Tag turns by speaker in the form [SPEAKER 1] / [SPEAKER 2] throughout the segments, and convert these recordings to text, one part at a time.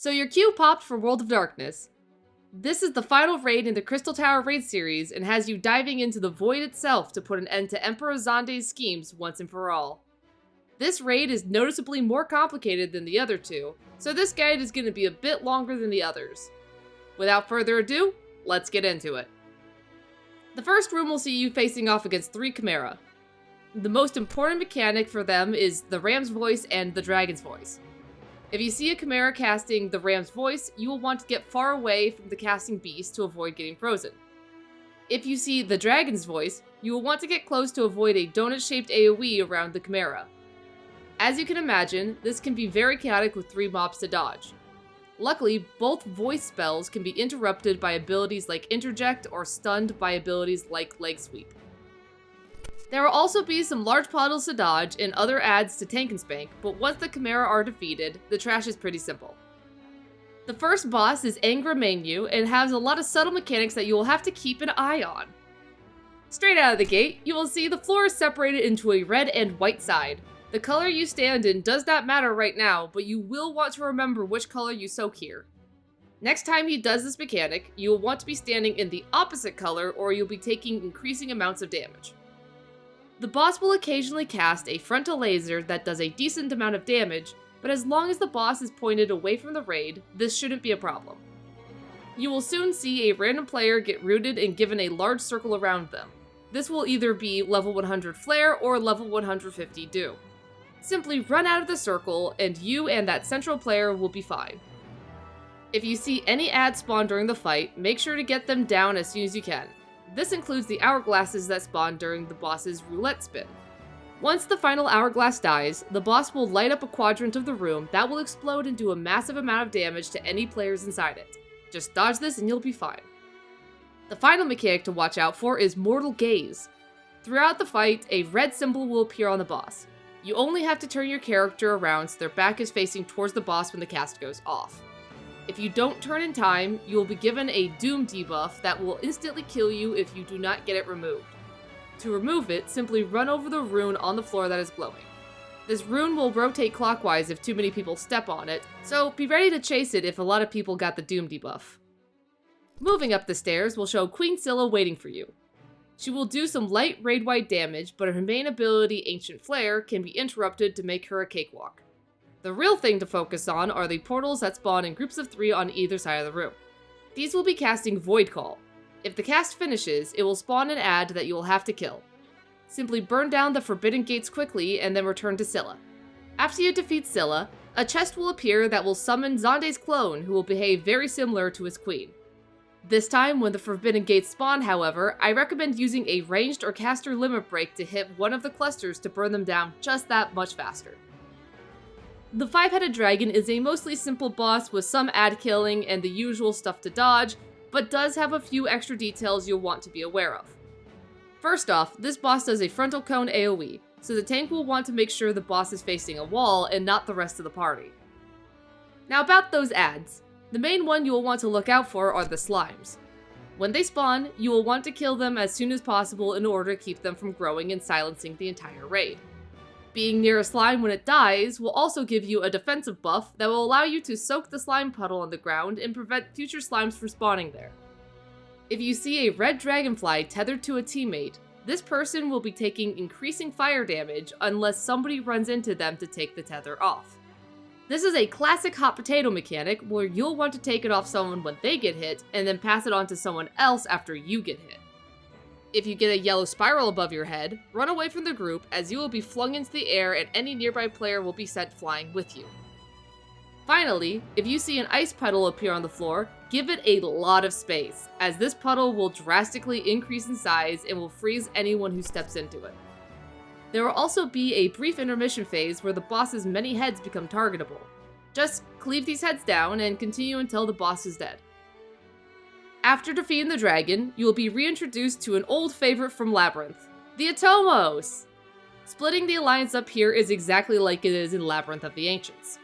[SPEAKER 1] So your queue popped for World of Darkness. This is the final raid in the Crystal Tower raid series and has you diving into the Void itself to put an end to Emperor Xande's schemes once and for all. This raid is noticeably more complicated than the other two, so this guide is going to be a bit longer than the others. Without further ado, let's get into it. The first room will see you facing off against 3 Chimera. The most important mechanic for them is the Ram's Voice and the Dragon's Voice. If you see a Chimera casting the Ram's Voice, you will want to get far away from the casting beast to avoid getting frozen. If you see the Dragon's Voice, you will want to get close to avoid a donut-shaped AoE around the Chimera. As you can imagine, this can be very chaotic with 3 mobs to dodge. Luckily, both voice spells can be interrupted by abilities like Interject or stunned by abilities like Leg Sweep. There will also be some large puddles to dodge and other adds to tank and spank, but once the Chimera are defeated, the trash is pretty simple. The first boss is Angra Mainyu and has a lot of subtle mechanics that you will have to keep an eye on. Straight out of the gate, you will see the floor is separated into a red and white side. The color you stand in does not matter right now, but you will want to remember which color you soak here. Next time he does this mechanic, you will want to be standing in the opposite color or you'll be taking increasing amounts of damage. The boss will occasionally cast a frontal laser that does a decent amount of damage, but as long as the boss is pointed away from the raid, this shouldn't be a problem. You will soon see a random player get rooted and given a large circle around them. This will either be level 100 Flare or level 150 Doom. Simply run out of the circle and you and that central player will be fine. If you see any ads spawn during the fight, make sure to get them down as soon as you can. This includes the hourglasses that spawn during the boss's roulette spin. Once the final hourglass dies, the boss will light up a quadrant of the room that will explode and do a massive amount of damage to any players inside it. Just dodge this and you'll be fine. The final mechanic to watch out for is Mortal Gaze. Throughout the fight, a red symbol will appear on the boss. You only have to turn your character around so their back is facing towards the boss when the cast goes off. If you don't turn in time, you will be given a Doom debuff that will instantly kill you if you do not get it removed. To remove it, simply run over the rune on the floor that is glowing. This rune will rotate clockwise if too many people step on it, so be ready to chase it if a lot of people got the Doom debuff. Moving up the stairs will show Queen Scylla waiting for you. She will do some light raid-wide damage, but her main ability, Ancient Flare, can be interrupted to make her a cakewalk. The real thing to focus on are the portals that spawn in groups of 3 on either side of the room. These will be casting Void Call. If the cast finishes, it will spawn an ad that you will have to kill. Simply burn down the forbidden gates quickly and then return to Scylla. After you defeat Scylla, a chest will appear that will summon Xande's clone, who will behave very similar to his queen. This time, when the forbidden gates spawn, however, I recommend using a ranged or caster limit break to hit one of the clusters to burn them down just that much faster. The 5-headed dragon is a mostly simple boss with some ad killing and the usual stuff to dodge, but does have a few extra details you'll want to be aware of. First off, this boss does a frontal cone AoE, so the tank will want to make sure the boss is facing a wall and not the rest of the party. Now about those ads. The main one you will want to look out for are the slimes. When they spawn, you will want to kill them as soon as possible in order to keep them from growing and silencing the entire raid. Being near a slime when it dies will also give you a defensive buff that will allow you to soak the slime puddle on the ground and prevent future slimes from spawning there. If you see a red dragonfly tethered to a teammate, this person will be taking increasing fire damage unless somebody runs into them to take the tether off. This is a classic hot potato mechanic where you'll want to take it off someone when they get hit and then pass it on to someone else after you get hit. If you get a yellow spiral above your head, run away from the group as you will be flung into the air and any nearby player will be sent flying with you. Finally, if you see an ice puddle appear on the floor, give it a lot of space, as this puddle will drastically increase in size and will freeze anyone who steps into it. There will also be a brief intermission phase where the boss's many heads become targetable. Just cleave these heads down and continue until the boss is dead. After defeating the dragon, you will be reintroduced to an old favorite from Labyrinth, the Atomos! Splitting the Alliance up here is exactly like it is in Labyrinth of the Ancients.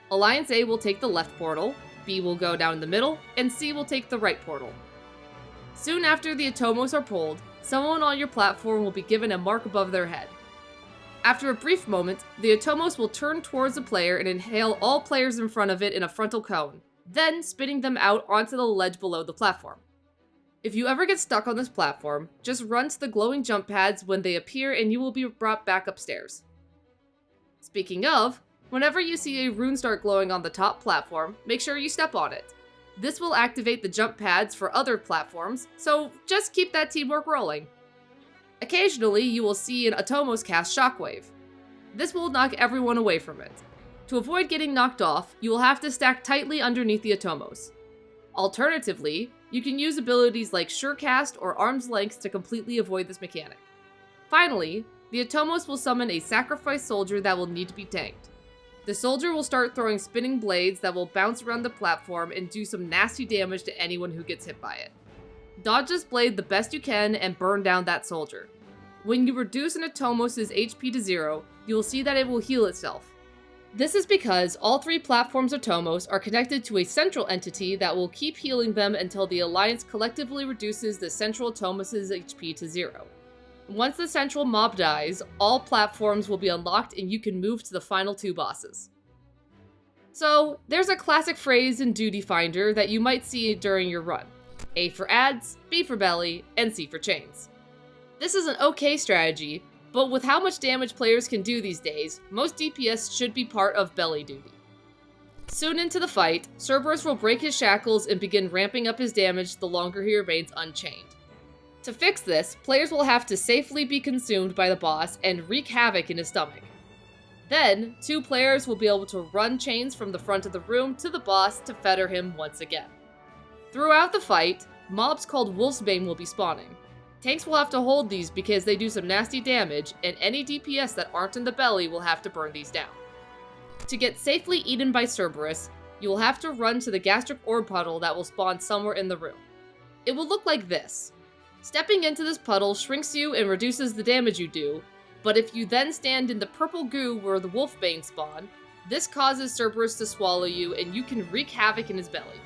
[SPEAKER 1] Alliance A will take the left portal, B will go down the middle, and C will take the right portal. Soon after the Atomos are pulled, someone on your platform will be given a mark above their head. After a brief moment, the Atomos will turn towards the player and inhale all players in front of it in a frontal cone, then spitting them out onto the ledge below the platform. If you ever get stuck on this platform, just run to the glowing jump pads when they appear and you will be brought back upstairs. Speaking of, whenever you see a rune start glowing on the top platform, make sure you step on it. This will activate the jump pads for other platforms, so just keep that teamwork rolling. Occasionally, you will see an Atomos cast Shockwave. This will knock everyone away from it. To avoid getting knocked off, you will have to stack tightly underneath the Atomos. Alternatively, you can use abilities like Surecast or Arm's Length to completely avoid this mechanic. Finally, the Atomos will summon a sacrifice soldier that will need to be tanked. The soldier will start throwing spinning blades that will bounce around the platform and do some nasty damage to anyone who gets hit by it. Dodge this blade the best you can and burn down that soldier. When you reduce an Atomos' HP to 0, you will see that it will heal itself. This is because all 3 platforms Atomos are connected to a central entity that will keep healing them until the Alliance collectively reduces the central Atomos' HP to 0. Once the central mob dies, all platforms will be unlocked and you can move to the final 2 bosses. So, there's a classic phrase in Duty Finder that you might see during your run. A for ads, B for belly, and C for chains. This is an okay strategy, but with how much damage players can do these days, most DPS should be part of belly duty. Soon into the fight, Cerberus will break his shackles and begin ramping up his damage the longer he remains unchained. To fix this, players will have to safely be consumed by the boss and wreak havoc in his stomach. Then, 2 players will be able to run chains from the front of the room to the boss to fetter him once again. Throughout the fight, mobs called Wolfsbane will be spawning. Tanks will have to hold these because they do some nasty damage, and any DPS that aren't in the belly will have to burn these down. To get safely eaten by Cerberus, you will have to run to the gastric orb puddle that will spawn somewhere in the room. It will look like this. Stepping into this puddle shrinks you and reduces the damage you do, but if you then stand in the purple goo where the Wolfbane spawn, this causes Cerberus to swallow you and you can wreak havoc in his belly.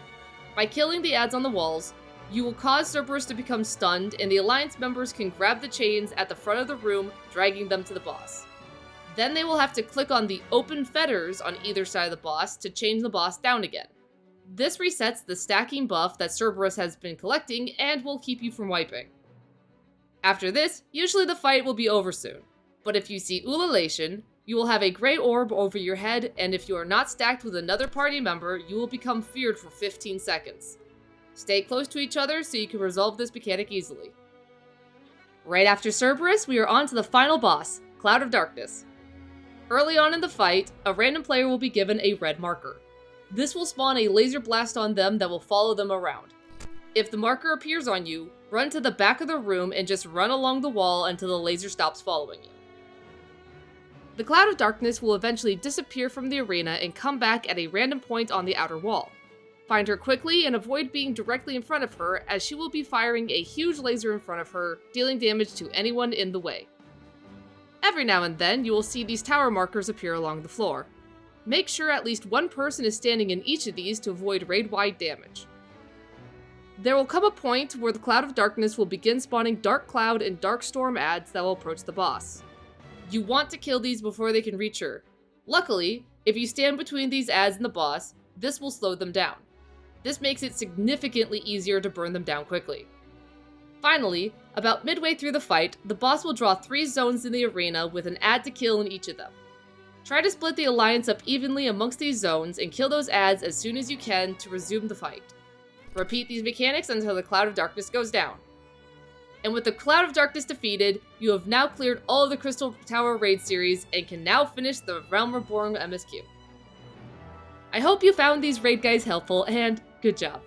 [SPEAKER 1] By killing the ads on the walls, you will cause Cerberus to become stunned, and the Alliance members can grab the chains at the front of the room, dragging them to the boss. Then they will have to click on the open fetters on either side of the boss to change the boss down again. This resets the stacking buff that Cerberus has been collecting and will keep you from wiping. After this, usually the fight will be over soon, but if you see Ululation, you will have a gray orb over your head, and if you are not stacked with another party member, you will become feared for 15 seconds. Stay close to each other so you can resolve this mechanic easily. Right after Cerberus, we are on to the final boss, Cloud of Darkness. Early on in the fight, a random player will be given a red marker. This will spawn a laser blast on them that will follow them around. If the marker appears on you, run to the back of the room and just run along the wall until the laser stops following you. The Cloud of Darkness will eventually disappear from the arena and come back at a random point on the outer wall. Find her quickly and avoid being directly in front of her, as she will be firing a huge laser in front of her, dealing damage to anyone in the way. Every now and then, you will see these tower markers appear along the floor. Make sure at least one person is standing in each of these to avoid raid-wide damage. There will come a point where the Cloud of Darkness will begin spawning Dark Cloud and Dark Storm ads that will approach the boss. You want to kill these before they can reach her. Luckily, if you stand between these ads and the boss, this will slow them down. This makes it significantly easier to burn them down quickly. Finally, about midway through the fight, the boss will draw 3 zones in the arena with an ad to kill in each of them. Try to split the Alliance up evenly amongst these zones and kill those ads as soon as you can to resume the fight. Repeat these mechanics until the Cloud of Darkness goes down. And with the Cloud of Darkness defeated, you have now cleared all of the Crystal Tower raid series and can now finish the Realm Reborn MSQ. I hope you found these raid guides helpful, and good job.